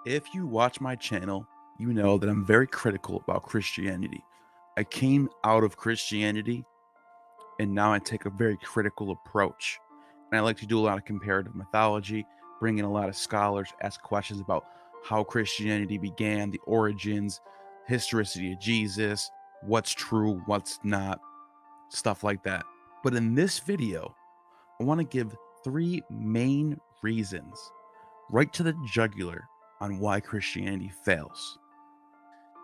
If you watch my channel, you know that I'm very critical about Christianity. I came out of Christianity and now I take a very critical approach. And I like to do a lot of comparative mythology, bring in a lot of scholars, ask questions about how Christianity began, the origins, historicity of Jesus, what's true, what's not, stuff like that. But in this video, I want to give 3 main reasons, right to the jugular, on why Christianity fails.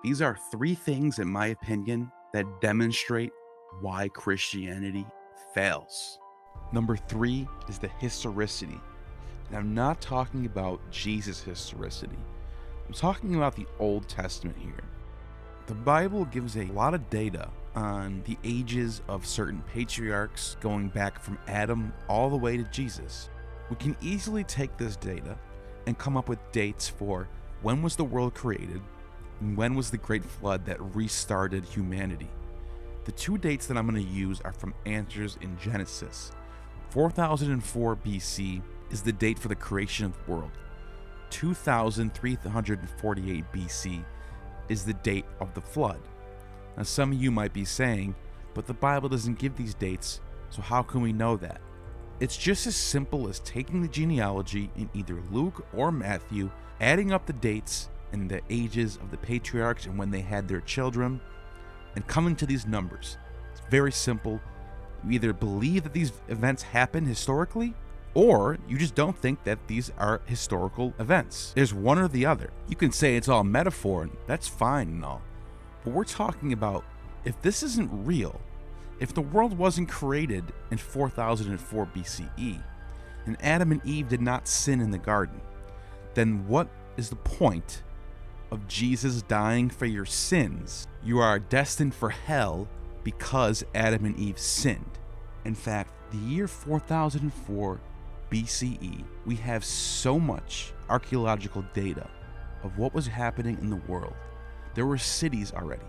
These are 3 things, in my opinion, that demonstrate why Christianity fails. Number 3 is the historicity. And I'm not talking about Jesus' historicity. I'm talking about the Old Testament here. The Bible gives a lot of data on the ages of certain patriarchs going back from Adam all the way to Jesus. We can easily take this data and come up with dates for when was the world created and when was the Great Flood that restarted humanity. The 2 dates that I'm going to use are from answers in Genesis. 4004 BC is the date for the creation of the world. 2348 BC is the date of the flood. Now, some of you might be saying, but the Bible doesn't give these dates, so how can we know that? It's just as simple as taking the genealogy in either Luke or Matthew, adding up the dates and the ages of the patriarchs and when they had their children, and coming to these numbers. It's very simple. You either believe that these events happen historically, or you just don't think that these are historical events. There's one or the other. You can say it's all metaphor, and that's fine and all. But we're talking about, if this isn't real, if the world wasn't created in 4004 BCE, and Adam and Eve did not sin in the garden, then what is the point of Jesus dying for your sins? You are destined for hell because Adam and Eve sinned. In fact, the year 4004 BCE, we have so much archaeological data of what was happening in the world. There were cities already.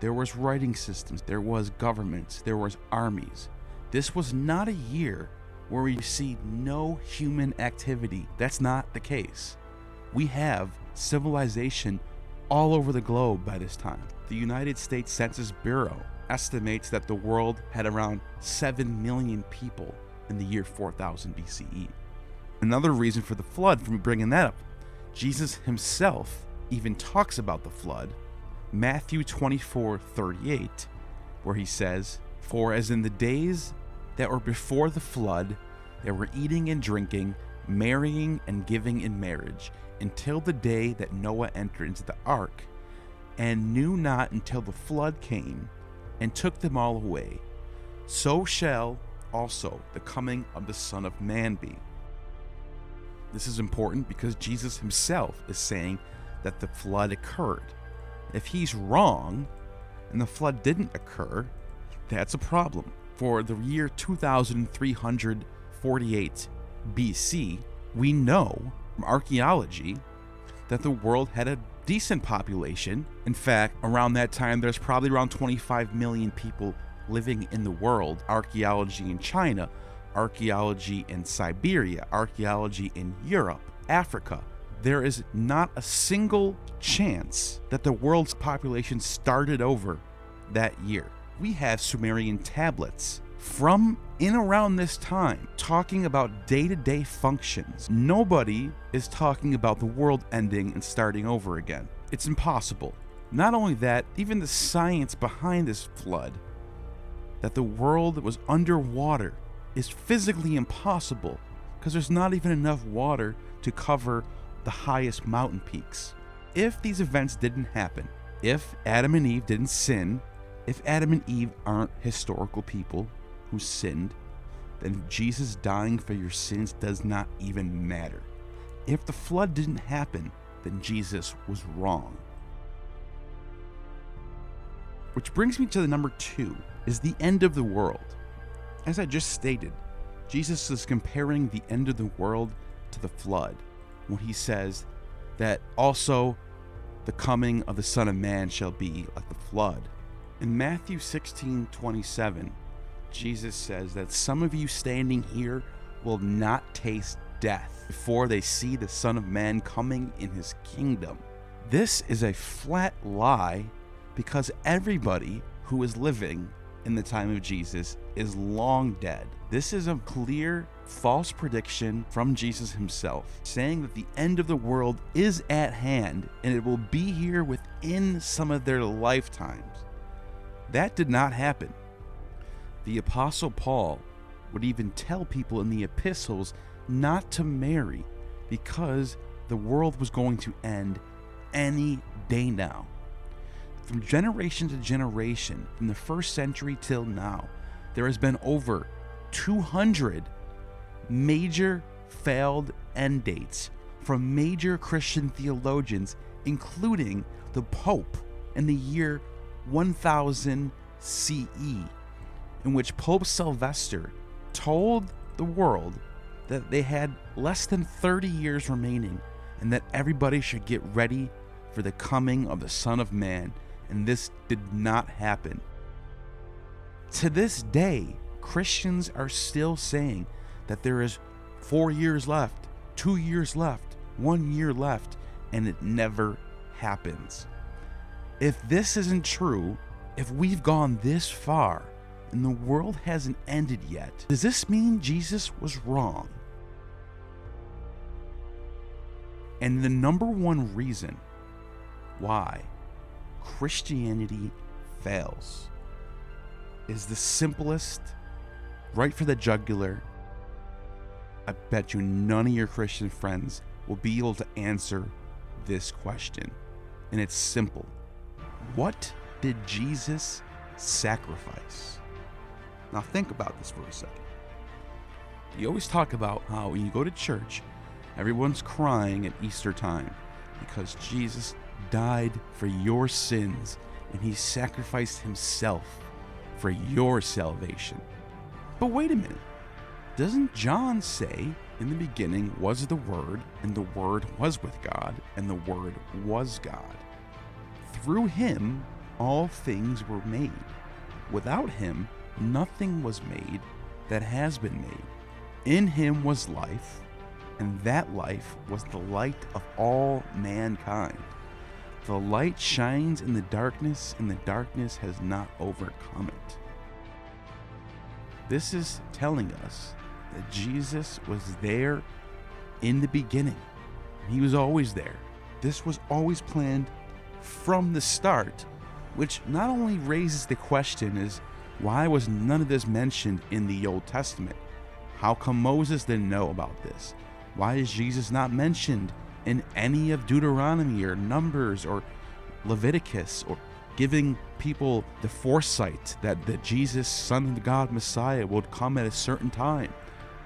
There was writing systems. There was governments. There was armies. This was not a year where we see no human activity. That's not the case. We have civilization all over the globe by this time. The United States Census Bureau estimates that the world had around 7 million people in the year 4000 BCE. Another reason for the flood, for me bringing that up, Jesus himself even talks about the flood. Matthew 24:38, where he says, "For as in the days that were before the flood, they were eating and drinking, marrying and giving in marriage, until the day that Noah entered into the ark, and knew not until the flood came and took them all away. So shall also the coming of the Son of Man be." This is important because Jesus himself is saying that the flood occurred. If he's wrong and the flood didn't occur, that's a problem. For the year 2348 BC, we know from archaeology that the world had a decent population. In fact, around that time, there's probably around 25 million people living in the world. Archaeology in China, archaeology in Siberia, archaeology in Europe, Africa. There is not a single chance that the world's population started over that year. We have Sumerian tablets from in around this time talking about day-to-day functions. Nobody is talking about the world ending and starting over again. It's impossible. Not only that, even the science behind this flood, that the world was underwater, is physically impossible because there's not even enough water to cover the highest mountain peaks. If these events didn't happen, if Adam and Eve didn't sin, if Adam and Eve aren't historical people who sinned, then Jesus dying for your sins does not even matter. If the flood didn't happen, then Jesus was wrong. Which brings me to the number 2, is the end of the world. As I just stated, Jesus is comparing the end of the world to the flood when he says that also the coming of the Son of Man shall be like the flood. In Matthew 16:27, Jesus says that some of you standing here will not taste death before they see the Son of Man coming in his kingdom. This is a flat lie because everybody who is living in the time of Jesus is long dead. This is a clear false prediction from Jesus himself, saying that the end of the world is at hand and it will be here within some of their lifetimes. That did not happen. The Apostle Paul would even tell people in the epistles not to marry because the world was going to end any day now. From generation to generation, from the first century till now, there has been over 200 major failed end dates from major Christian theologians, including the Pope in the year 1000 CE, in which Pope Sylvester told the world that they had less than 30 years remaining and that everybody should get ready for the coming of the Son of Man, and this did not happen. To this day, Christians are still saying that there is 4 years left, 2 years left, 1 year left, and it never happens. If this isn't true, if we've gone this far and the world hasn't ended yet, does this mean Jesus was wrong? And the number one reason why Christianity fails is the simplest, right for the jugular. I bet you none of your Christian friends will be able to answer this question. And it's simple. What did Jesus sacrifice? Now think about this for a second. You always talk about how when you go to church, everyone's crying at Easter time because Jesus died for your sins and he sacrificed himself for your salvation. But wait a minute. Doesn't John say, in the beginning was the Word, and the Word was with God, and the Word was God? Through him, all things were made. Without him, nothing was made that has been made. In him was life, and that life was the light of all mankind. The light shines in the darkness, and the darkness has not overcome it. This is telling us that Jesus was there in the beginning. He was always there. This was always planned from the start, which not only raises the question is, why was none of this mentioned in the Old Testament? How come Moses didn't know about this? Why is Jesus not mentioned in any of Deuteronomy or Numbers or Leviticus, or giving people the foresight that the Jesus, Son of God, Messiah, would come at a certain time?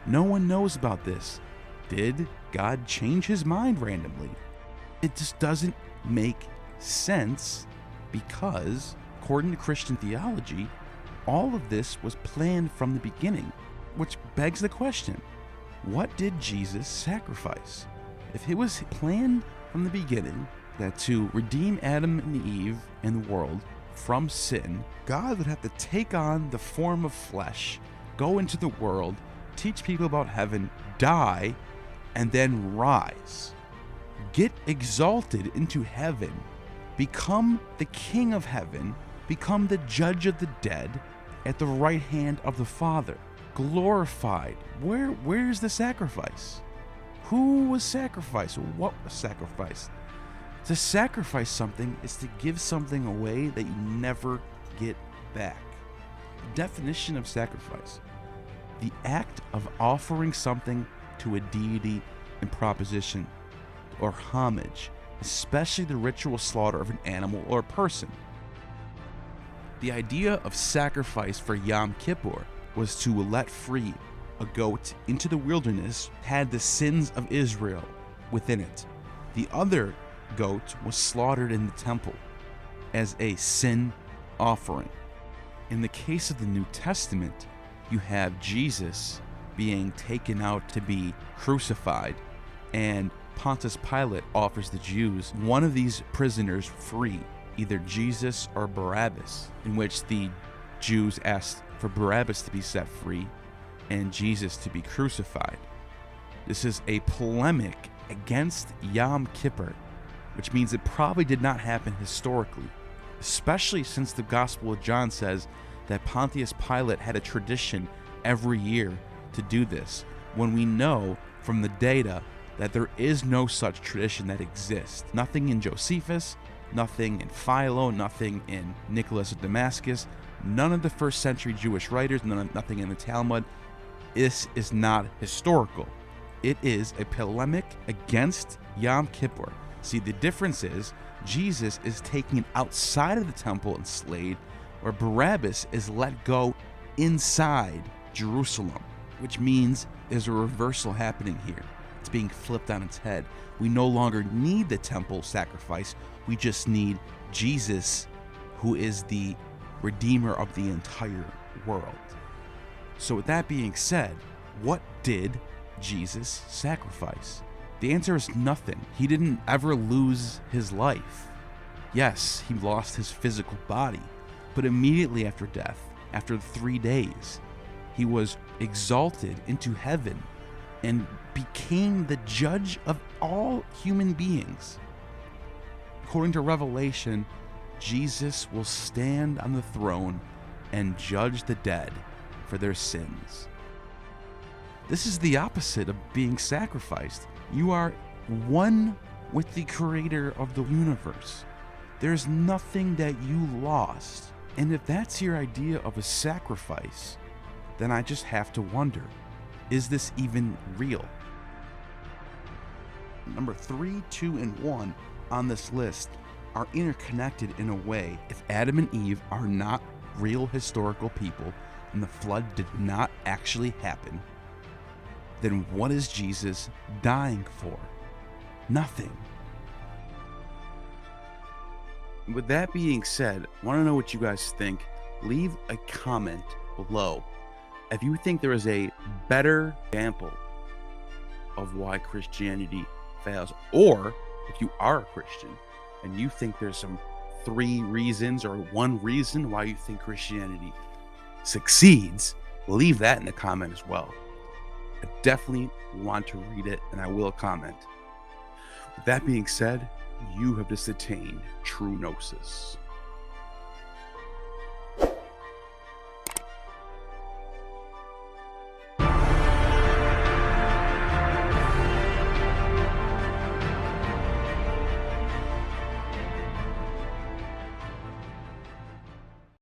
No one knows about this. Did God change his mind randomly? It just doesn't make sense because, according to Christian theology, all of this was planned from the beginning, which begs the question, what did Jesus sacrifice? If it was planned from the beginning that to redeem Adam and Eve and the world from sin, God would have to take on the form of flesh, go into the world, teach people about heaven, die, and then rise. Get exalted into heaven, become the king of heaven, become the judge of the dead at the right hand of the Father, glorified. Where's the sacrifice? Who was sacrificed? What was sacrificed? To sacrifice something is to give something away that you never get back. The definition of sacrifice: the act of offering something to a deity in proposition or homage, especially the ritual slaughter of an animal or a person. The idea of sacrifice for Yom Kippur was to let free a goat into the wilderness, had the sins of Israel within it. The other goat was slaughtered in the temple as a sin offering. In the case of the New Testament, you have Jesus being taken out to be crucified, and Pontius Pilate offers the Jews one of these prisoners free, either Jesus or Barabbas, in which the Jews asked for Barabbas to be set free and Jesus to be crucified. This is a polemic against Yom Kippur, which means it probably did not happen historically, especially since the Gospel of John says that Pontius Pilate had a tradition every year to do this, when we know from the data that there is no such tradition that exists. Nothing in Josephus, nothing in Philo, nothing in Nicholas of Damascus, none of the first century Jewish writers, nothing in the Talmud. This is not historical. It is a polemic against Yom Kippur. See, the difference is Jesus is taken outside of the temple and slayed, where Barabbas is let go inside Jerusalem, which means there's a reversal happening here. It's being flipped on its head. We no longer need the temple sacrifice. We just need Jesus, who is the Redeemer of the entire world. So with that being said, what did Jesus sacrifice? The answer is nothing. He didn't ever lose his life. Yes, he lost his physical body, but immediately after death, after 3 days, he was exalted into heaven and became the judge of all human beings. According to Revelation, Jesus will stand on the throne and judge the dead for their sins. This is the opposite of being sacrificed. You are one with the creator of the universe. There's nothing that you lost. And if that's your idea of a sacrifice, then I just have to wonder, is this even real? Number 3, 2, and 1 on this list are interconnected in a way. If Adam and Eve are not real historical people and the flood did not actually happen, then what is Jesus dying for? Nothing. With that being said, I want to know what you guys think. Leave a comment below if you think there is a better example of why Christianity fails, or if you are a Christian and you think there's some 3 reasons or 1 reason why you think Christianity succeeds, leave that in the comment as well. I definitely want to read it, and I will comment. With that being said, you have just attained true gnosis.